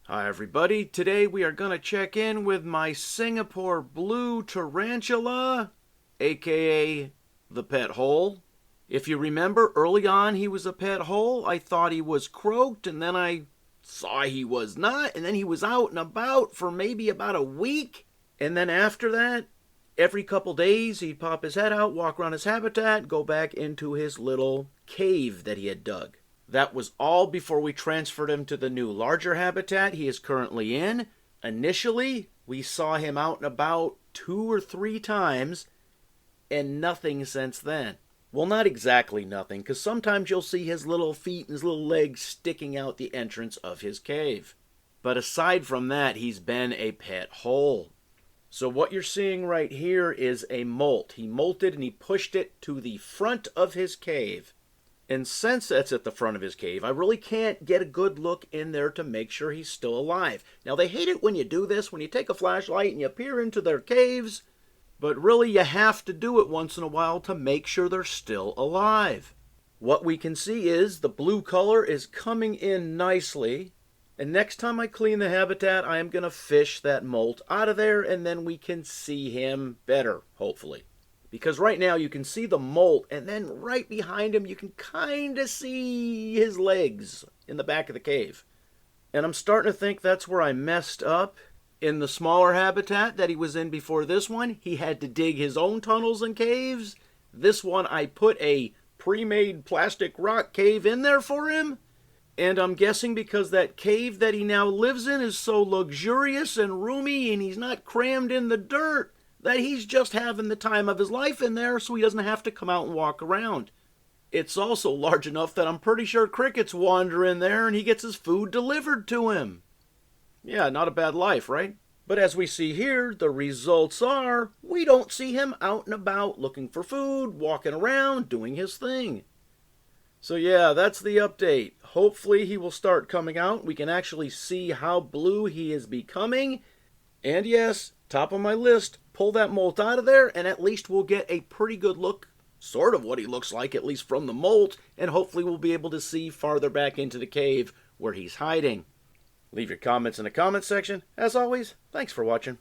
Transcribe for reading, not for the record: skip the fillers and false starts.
Hi everybody, today we are going to check in with my Singapore blue tarantula, aka the pet hole. If you remember, early on he was a pet hole. I thought he was croaked, and then I saw he was not, and then he was out and about for maybe about a week. And then after that, every couple days he'd pop his head out, walk around his habitat, go back into his little cave that he had dug. That was all before we transferred him to the new larger habitat he is currently in. Initially, we saw him out and about 2 or 3 times, and nothing since then. Well, not exactly nothing, because sometimes you'll see his little feet and his little legs sticking out the entrance of his cave. But aside from that, he's been a pet hole. So what you're seeing right here is a molt. He molted and he pushed it to the front of his cave. And since that's at the front of his cave, I really can't get a good look in there to make sure he's still alive. Now, they hate it when you do this, when you take a flashlight and you peer into their caves, but really you have to do it once in a while to make sure they're still alive. What we can see is the blue color is coming in nicely, and next time I clean the habitat, I am going to fish that molt out of there, and then we can see him better, hopefully. Because right now you can see the molt, and then right behind him you can kind of see his legs in the back of the cave. And I'm starting to think that's where I messed up. In the smaller habitat that he was in before this one, he had to dig his own tunnels and caves. This one, I put a pre-made plastic rock cave in there for him. And I'm guessing because that cave that he now lives in is so luxurious and roomy and he's not crammed in the dirt, that he's just having the time of his life in there so he doesn't have to come out and walk around. It's also large enough that I'm pretty sure crickets wander in there and he gets his food delivered to him. Yeah, not a bad life, right? But as we see here, the results are we don't see him out and about looking for food, walking around, doing his thing. So yeah, that's the update. Hopefully he will start coming out. We can actually see how blue he is becoming. And yes, top of my list, pull that molt out of there, and at least we'll get a pretty good look, sort of what he looks like, at least from the molt, and hopefully we'll be able to see farther back into the cave where he's hiding. Leave your comments in the comments section. As always, thanks for watching.